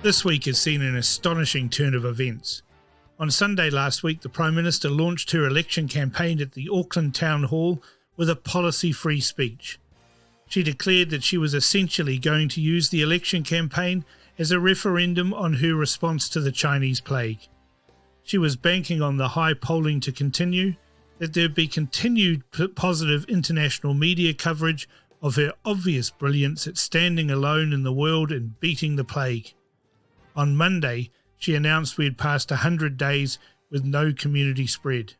This week has seen an astonishing turn of events. On Sunday last week, the Prime Minister launched her election campaign at the Auckland Town Hall with a policy-free speech. She declared that she was essentially going to use the election campaign as a referendum on her response to the Chinese plague. She was banking on the high polling to continue, that there would be continued positive international media coverage of her obvious brilliance at standing alone in the world and beating the plague. On Monday, she announced we had passed 100 days with no community spread.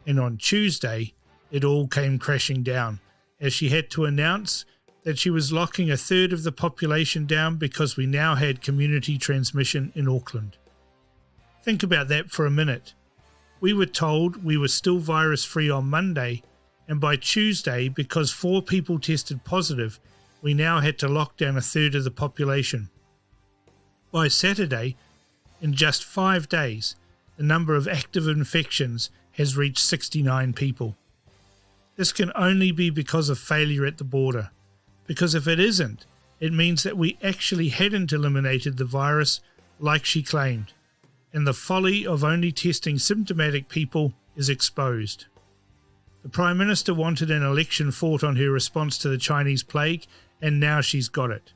And on Tuesday, it all came crashing down, as she had to announce that she was locking a third of the population down because we now had community transmission in Auckland. Think about that for a minute. We were told we were still virus-free on Monday, and by Tuesday, because 4 people tested positive, we now had to lock down a third of the population. By Saturday, in just 5 days, the number of active infections has reached 69 people. This can only be because of failure at the border, because if it isn't, it means that we actually hadn't eliminated the virus like she claimed, and the folly of only testing symptomatic people is exposed. The Prime Minister wanted an election fought on her response to the Chinese plague, and now she's got it.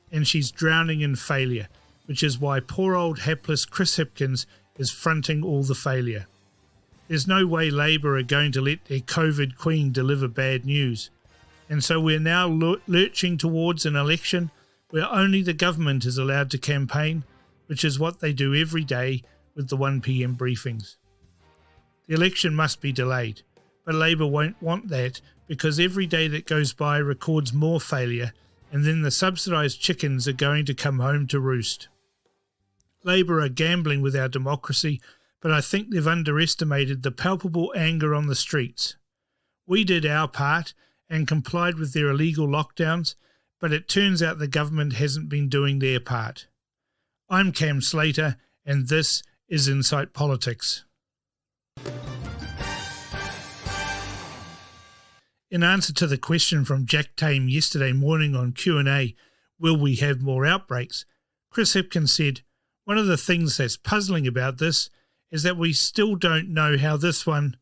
And she's drowning in failure, which is why poor old hapless Chris Hipkins is fronting all the failure. There's no way Labour are going to let their COVID queen deliver bad news, and so we're now lurching towards an election where only the government is allowed to campaign, which is what they do every day with the 1 p.m. briefings. The election must be delayed, but Labour won't want that because every day that goes by records more failure, and then the subsidised chickens are going to come home to roost. Labour are gambling with our democracy, but I think they've underestimated the palpable anger on the streets. We did our part and complied with their illegal lockdowns, but it turns out the government hasn't been doing their part. I'm Cam Slater, and this is Insight Politics. In answer to the question from Jack Tame yesterday morning on Q&A, will we have more outbreaks, Chris Hipkins said, one of the things that's puzzling about this is that we still don't know how this one,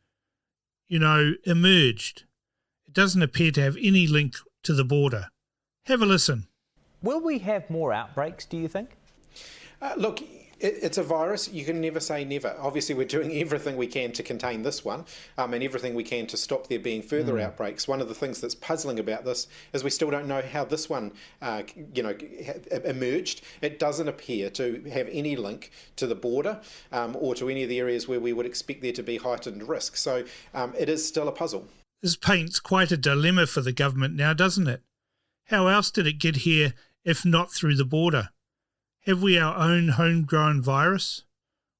emerged. It doesn't appear to have any link to the border. Have a listen. Will we have more outbreaks, do you think? Look, it's a virus. You can never say never. Obviously, we're doing everything we can to contain this one and everything we can to stop there being further outbreaks. One of the things that's puzzling about this is we still don't know how this one emerged. It doesn't appear to have any link to the border or to any of the areas where we would expect there to be heightened risk. So it is still a puzzle. This paints quite a dilemma for the government now, doesn't it? How else did it get here if not through the border? Have we our own homegrown virus?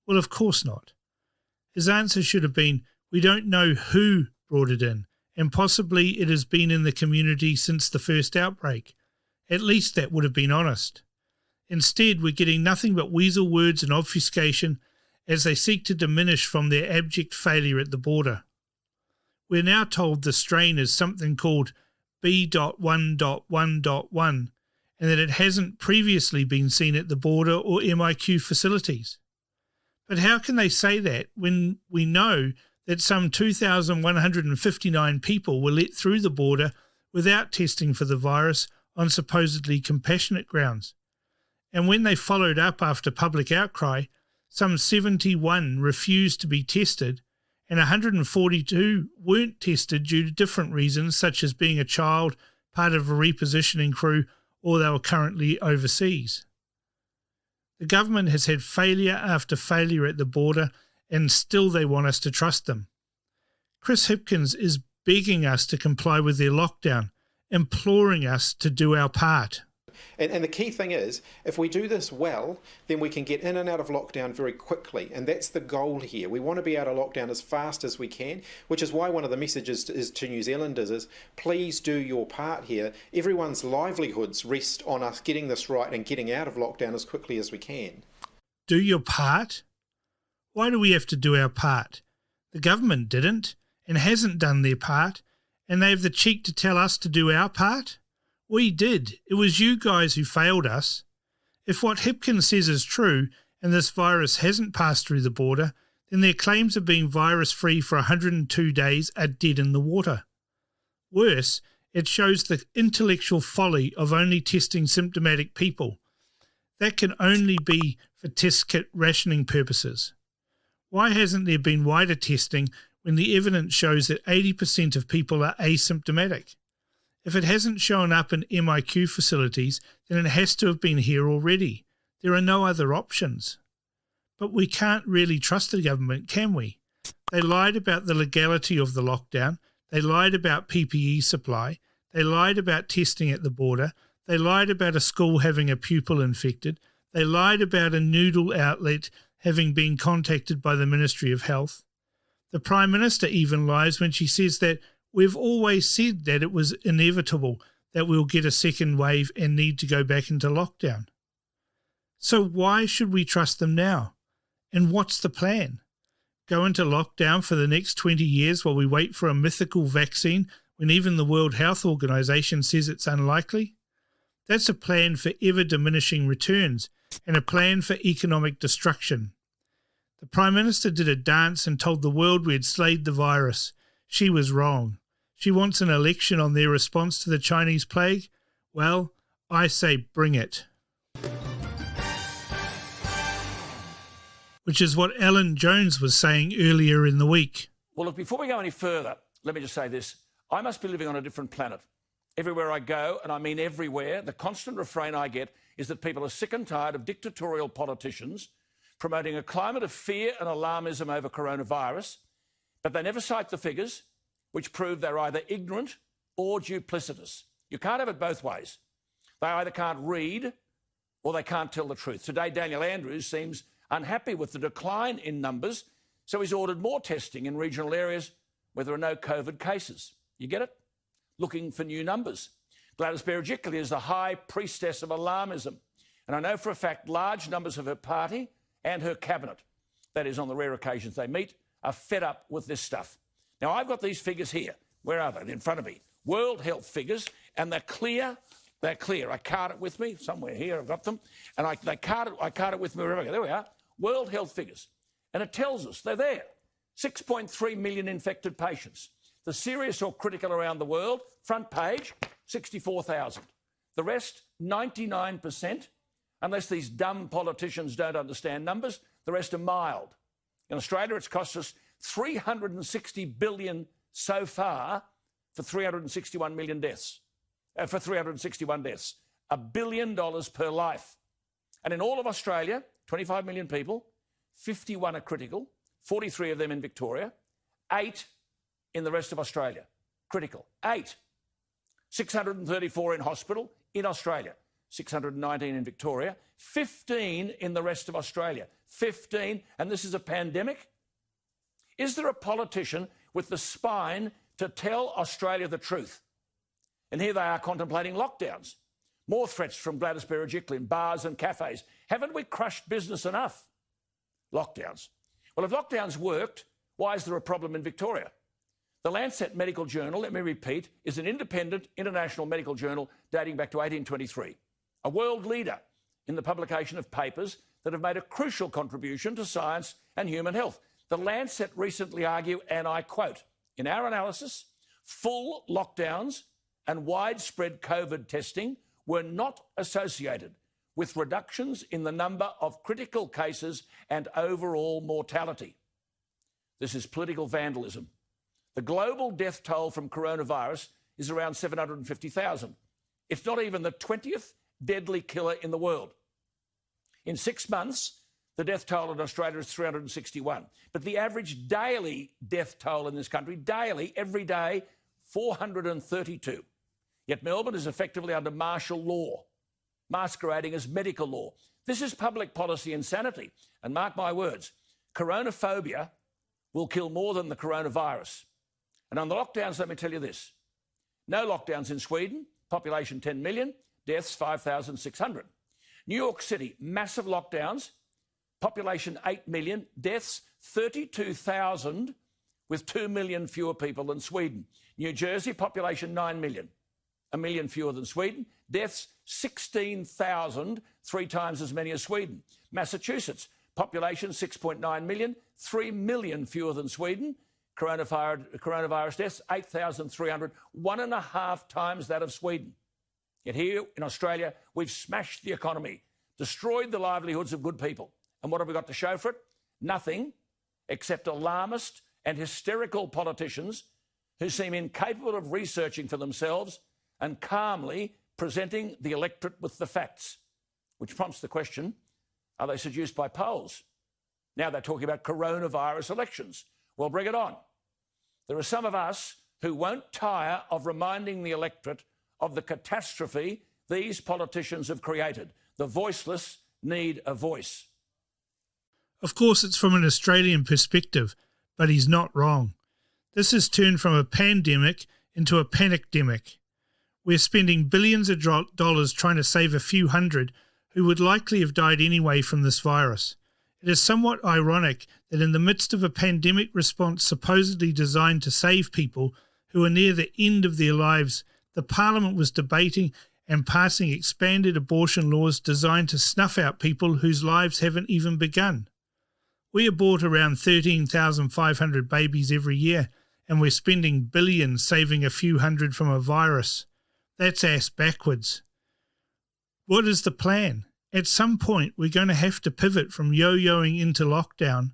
Well, of course not. His answer should have been, we don't know who brought it in, and possibly it has been in the community since the first outbreak. At least that would have been honest. Instead, we're getting nothing but weasel words and obfuscation as they seek to diminish from their abject failure at the border. We're now told the strain is something called B.1.1.1, and that it hasn't previously been seen at the border or MIQ facilities. But how can they say that when we know that some 2,159 people were let through the border without testing for the virus on supposedly compassionate grounds? And when they followed up after public outcry, some 71 refused to be tested and 142 weren't tested due to different reasons, such as being a child, part of a repositioning crew, or they were currently overseas. The government has had failure after failure at the border, and still they want us to trust them. Chris Hipkins is begging us to comply with their lockdown, imploring us to do our part. And the key thing is, if we do this well, then we can get in and out of lockdown very quickly. And that's the goal here. We want to be out of lockdown as fast as we can, which is why one of the messages is to New Zealanders is, please do your part here. Everyone's livelihoods rest on us getting this right and getting out of lockdown as quickly as we can. Do your part? Why do we have to do our part? The government didn't and hasn't done their part, and they have the cheek to tell us to do our part? We did. It was you guys who failed us. If what Hipkins says is true and this virus hasn't passed through the border, then their claims of being virus-free for 102 days are dead in the water. Worse, it shows the intellectual folly of only testing symptomatic people. That can only be for test kit rationing purposes. Why hasn't there been wider testing when the evidence shows that 80% of people are asymptomatic? If it hasn't shown up in MIQ facilities, then it has to have been here already. There are no other options. But we can't really trust the government, can we? They lied about the legality of the lockdown. They lied about PPE supply. They lied about testing at the border. They lied about a school having a pupil infected. They lied about a noodle outlet having been contacted by the Ministry of Health. The Prime Minister even lies when she says that we've always said that it was inevitable that we'll get a second wave and need to go back into lockdown. So why should we trust them now? And what's the plan? Go into lockdown for the next 20 years while we wait for a mythical vaccine when even the World Health Organization says it's unlikely? That's a plan for ever-diminishing returns and a plan for economic destruction. The Prime Minister did a dance and told the world we had slayed the virus. She was wrong. She wants an election on their response to the Chinese plague? Well, I say bring it. Which is what Alan Jones was saying earlier in the week. Well, look, before we go any further, let me just say this. I must be living on a different planet. Everywhere I go, and I mean everywhere, the constant refrain I get is that people are sick and tired of dictatorial politicians promoting a climate of fear and alarmism over coronavirus, but they never cite the figures, which prove they're either ignorant or duplicitous. You can't have it both ways. They either can't read or they can't tell the truth. Today, Daniel Andrews seems unhappy with the decline in numbers, so he's ordered more testing in regional areas where there are no COVID cases. You get it? Looking for new numbers. Gladys Berejiklian is the high priestess of alarmism, and I know for a fact large numbers of her party and her cabinet, that is on the rare occasions they meet, are fed up with this stuff. Now, I've got these figures here. Where are they? In front of me. World Health figures, and they're clear. They're clear. I card it with me. Somewhere here I've got them. And I card it with me wherever I go. There we are. World Health figures. And it tells us they're there. 6.3 million infected patients. The serious or critical around the world, front page, 64,000. The rest, 99%, unless these dumb politicians don't understand numbers, the rest are mild. In Australia, it's cost us $360 billion so far for 361 million deaths. For 361 deaths. $1 billion per life. And in all of Australia, 25 million people, 51 are critical, 43 of them in Victoria, 8 in the rest of Australia. Critical. 8. 634 in hospital in Australia. 619 in Victoria. 15 in the rest of Australia. 15, and this is a pandemic? Is there a politician with the spine to tell Australia the truth? And here they are contemplating lockdowns. More threats from Gladys Berejiklian, bars and cafes. Haven't we crushed business enough? Lockdowns. Well, if lockdowns worked, why is there a problem in Victoria? The Lancet Medical Journal, let me repeat, is an independent international medical journal dating back to 1823. A world leader in the publication of papers that have made a crucial contribution to science and human health. The Lancet recently argued, and I quote, "In our analysis, full lockdowns and widespread COVID testing were not associated with reductions in the number of critical cases and overall mortality." This is political vandalism. The global death toll from coronavirus is around 750,000. It's not even the 20th deadly killer in the world. In 6 months, the death toll in Australia is 361. But the average daily death toll in this country, daily, every day, 432. Yet Melbourne is effectively under martial law, masquerading as medical law. This is public policy insanity. And mark my words, coronaphobia will kill more than the coronavirus. And on the lockdowns, let me tell you this. No lockdowns in Sweden, population 10 million, deaths 5,600. New York City, massive lockdowns, population 8 million, deaths 32,000 with 2 million fewer people than Sweden. New Jersey, population 9 million, 1 million fewer than Sweden, deaths 16,000, 3 times as many as Sweden. Massachusetts, population 6.9 million, 3 million fewer than Sweden. Coronavirus deaths, 8,300, 1.5 times that of Sweden. Yet here in Australia, we've smashed the economy, destroyed the livelihoods of good people. And what have we got to show for it? Nothing, except alarmist and hysterical politicians who seem incapable of researching for themselves and calmly presenting the electorate with the facts. Which prompts the question, are they seduced by polls? Now they're talking about coronavirus elections. Well, bring it on. There are some of us who won't tire of reminding the electorate of the catastrophe these politicians have created. The voiceless need a voice. Of course, it's from an Australian perspective, but he's not wrong. This has turned from a pandemic into a panicdemic. We're spending billions of dollars trying to save a few hundred who would likely have died anyway from this virus. It is somewhat ironic that in the midst of a pandemic response supposedly designed to save people who are near the end of their lives, the Parliament was debating and passing expanded abortion laws designed to snuff out people whose lives haven't even begun. We abort around 13,500 babies every year, and we're spending billions saving a few hundred from a virus. That's ass backwards. What is the plan? At some point, we're going to have to pivot from yo-yoing into lockdown,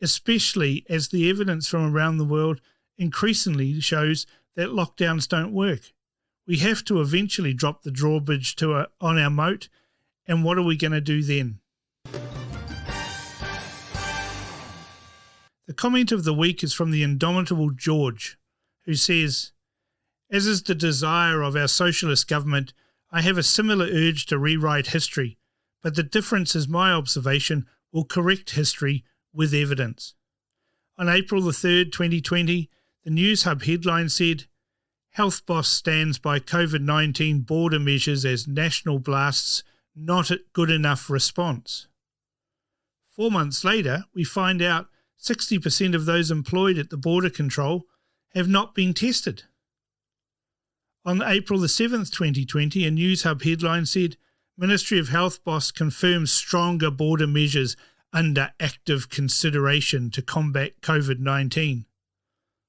especially as the evidence from around the world increasingly shows that lockdowns don't work. We have to eventually drop the drawbridge on our moat, and what are we going to do then? The comment of the week is from the indomitable George, who says, "As is the desire of our socialist government, I have a similar urge to rewrite history, but the difference is my observation will correct history with evidence." On April the 3rd, 2020, the News Hub headline said, "Health boss stands by COVID-19 border measures as national blasts, not a good enough response." 4 months later, we find out 60% of those employed at the border control have not been tested. On April the 7th, 2020, a News Hub headline said, "Ministry of Health boss confirms stronger border measures under active consideration to combat COVID-19.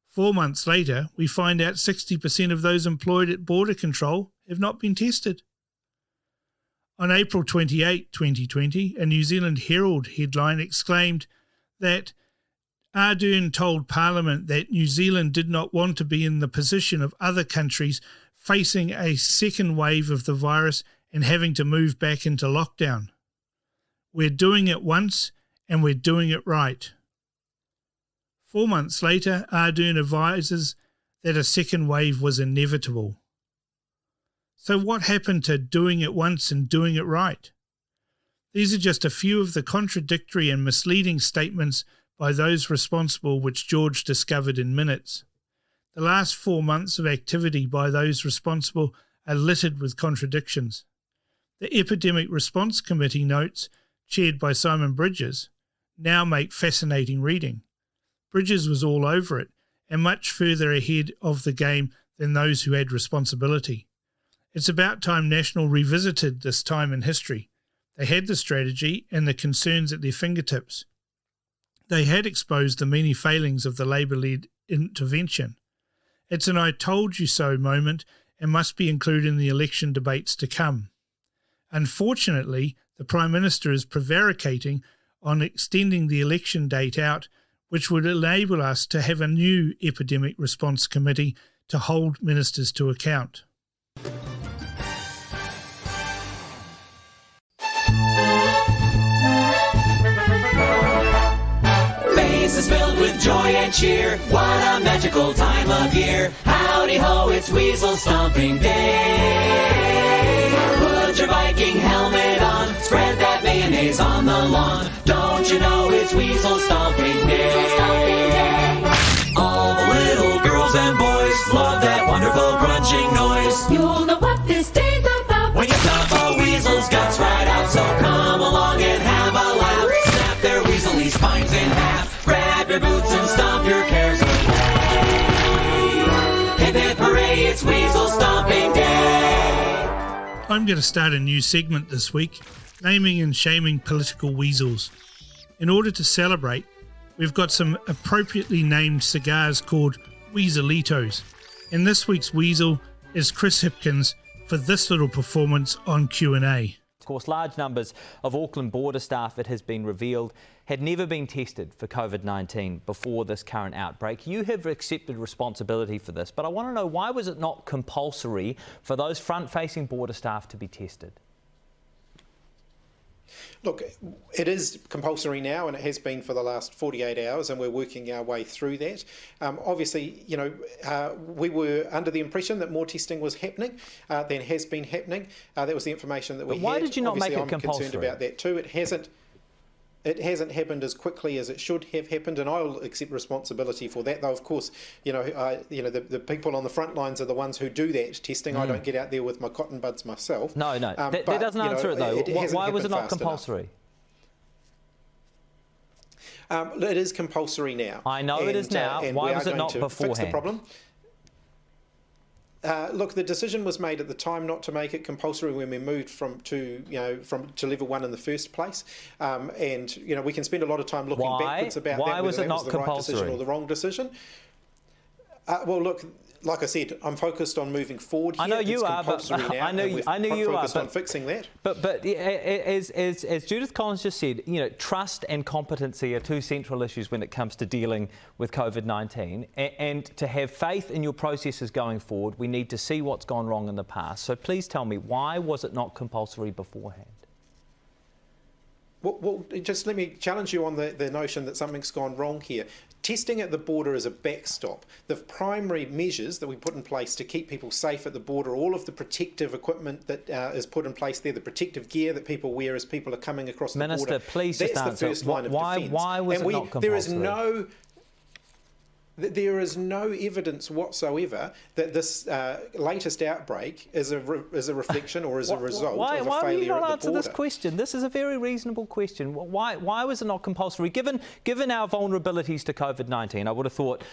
4 months later, we find out 60% of those employed at border control have not been tested. On April 28, 2020, a New Zealand Herald headline exclaimed that Ardern told Parliament that New Zealand did not want to be in the position of other countries facing a second wave of the virus and having to move back into lockdown. We're doing it once and we're doing it right." 4 months later, Ardern advises that a second wave was inevitable. So what happened to doing it once and doing it right? These are just a few of the contradictory and misleading statements by those responsible which George discovered in minutes. The last 4 months of activity by those responsible are littered with contradictions. The Epidemic Response Committee notes, chaired by Simon Bridges, now make fascinating reading. Bridges was all over it, and much further ahead of the game than those who had responsibility. It's about time National revisited this time in history. They had the strategy and the concerns at their fingertips. They had exposed the many failings of the Labour-led intervention. It's an I told you so moment and must be included in the election debates to come. Unfortunately, the Prime Minister is prevaricating on extending the election date out, which would enable us to have a new Epidemic Response Committee to hold ministers to account. Faces filled with joy and cheer, what a magical time of year. Howdy ho, it's Weasel Stomping Day. Put your Viking helmet on, spread that mayonnaise on the lawn. Don't you know it's Weasel Stomping Day? All the little girls and boys love that wonderful crunching noise. You'll know what this day's about when you stomp a weasel's guts right out. So come along and have a laugh. Snap their weaselly spines in half. Grab your boots and stomp your cares away. Hip hip hooray, it's Weasel Stomping Day. I'm going to start a new segment this week. naming and shaming political weasels. In order to celebrate, we've got some appropriately named cigars called Weaselitos. And this week's Weasel is Chris Hipkins for this little performance on Q&A. Of course, large numbers of Auckland border staff, it has been revealed, had never been tested for COVID-19 before this current outbreak. You have accepted responsibility for this, but I want to know, why was it not compulsory for those front-facing border staff to be tested? Look, it is compulsory now, and it has been for the last 48 hours, and we're working our way through that. Obviously, we were under the impression that more testing was happening than has been happening. That was the information that we had. Why did you not Obviously, make it compulsory? I'm concerned about that too. It hasn't happened as quickly as it should have happened, and I'll accept responsibility for that. Though, of course, the people on the front lines are the ones who do that testing. I don't get out there with my cotton buds myself. No. That doesn't answer it, though. Why was it not compulsory? It is compulsory now. I know it is now. Why was it not beforehand? Fix the problem. Look, the decision was made at the time not to make it compulsory when we moved to level 1 in the first place, and we can spend a lot of time looking backwards about why was it not the compulsory? right decision or the wrong decision. Well, look, like I said, I'm focused on moving forward here. I know you are, but I know you are focused on fixing that. But as Judith Collins just said, trust and competency are two central issues when it comes to dealing with COVID-19. And to have faith in your processes going forward, we need to see what's gone wrong in the past. So please tell me, why was it not compulsory beforehand? Well, just let me challenge you on the notion that something's gone wrong here. Testing at the border is a backstop. The primary measures that we put in place to keep people safe at the border, all of the protective equipment that is put in place there, the protective gear that people wear as people are coming across the border. Minister, please just answer. That's the first line of defence. Why was it not compulsory? There is no evidence whatsoever that this latest outbreak is a reflection or is a result of a failure at the border. Why will you not answer this question? This is a very reasonable question. Why was it not compulsory? Given our vulnerabilities to COVID-19, I would have thought,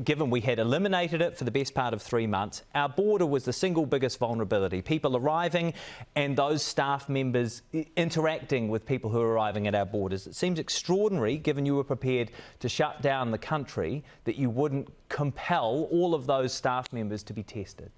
given we had eliminated it for the best part of 3 months, our border was the single biggest vulnerability. People arriving and those staff members interacting with people who are arriving at our borders. It seems extraordinary, given you were prepared to shut down the country, that you wouldn't compel all of those staff members to be tested.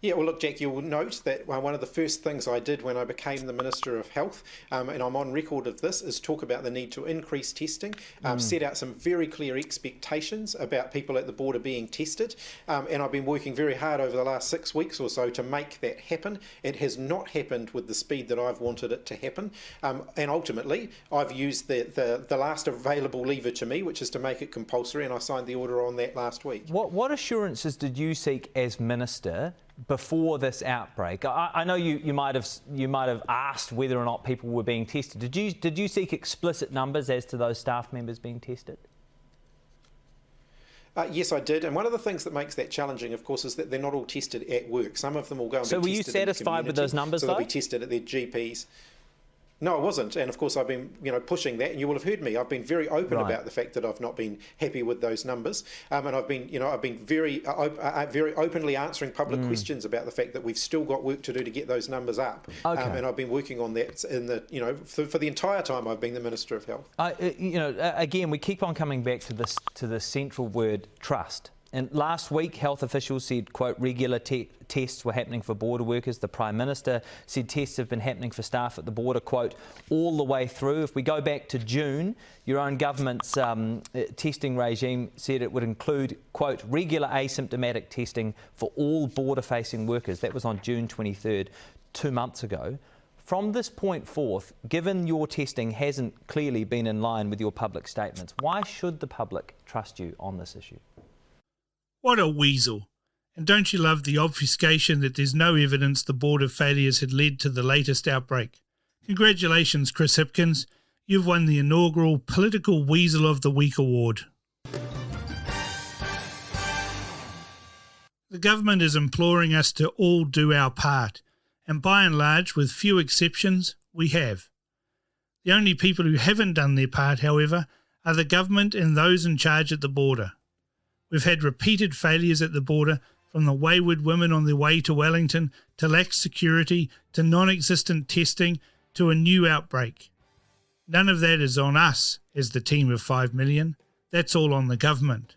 Yeah, well, look, Jack, you'll note that one of the first things I did when I became the Minister of Health, and I'm on record of this, is talk about the need to increase testing, set out some very clear expectations about people at the border being tested, and I've been working very hard over the last 6 weeks or so to make that happen. It has not happened with the speed that I've wanted it to happen, and ultimately I've used the last available lever to me, which is to make it compulsory, and I signed the order on that last week. What assurances did you seek as Minister before this outbreak? I know you might have asked whether or not people were being tested. Did you seek explicit numbers as to those staff members being tested? Yes, I did. And one of the things that makes that challenging, of course, is that they're not all tested at work. Some of them will go and be tested. So were you satisfied with those numbers, though? So they'll be tested at their GPs. No, I wasn't, and of course I've been, pushing that, and you will have heard me. I've been very open about the fact that I've not been happy with those numbers, and I've been very openly answering public questions about the fact that we've still got work to do to get those numbers up. Okay. And I've been working on that for the entire time I've been the Minister of Health. Again, we keep on coming back to the central word, trust. And last week, health officials said, quote, regular tests were happening for border workers. The Prime Minister said tests have been happening for staff at the border, quote, all the way through. If we go back to June, your own government's testing regime said it would include, quote, regular asymptomatic testing for all border-facing workers. That was on June 23rd, 2 months ago. From this point forth, given your testing hasn't clearly been in line with your public statements, why should the public trust you on this issue? What a weasel. And don't you love the obfuscation that there's no evidence the border failures had led to the latest outbreak? Congratulations, Chris Hipkins. You've won the inaugural Political Weasel of the Week award. The government is imploring us to all do our part, and by and large, with few exceptions, we have. The only people who haven't done their part, however, are the government and those in charge at the border. We've had repeated failures at the border from the wayward women on their way to Wellington, to lax security, to non-existent testing, to a new outbreak. None of that is on us as the team of 5 million. That's all on the government.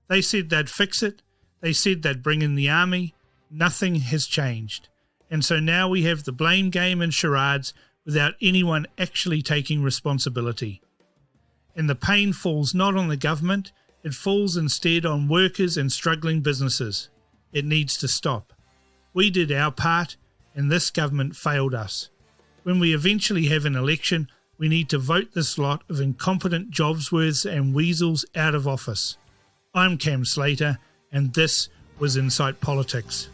They said they'd fix it. They said they'd bring in the army. Nothing has changed. And so now we have the blame game and charades without anyone actually taking responsibility. And the pain falls not on the government, it falls instead on workers and struggling businesses. It needs to stop. We did our part, and this government failed us. When we eventually have an election, we need to vote this lot of incompetent Jobsworths and Weasels out of office. I'm Cam Slater, and this was Insight Politics.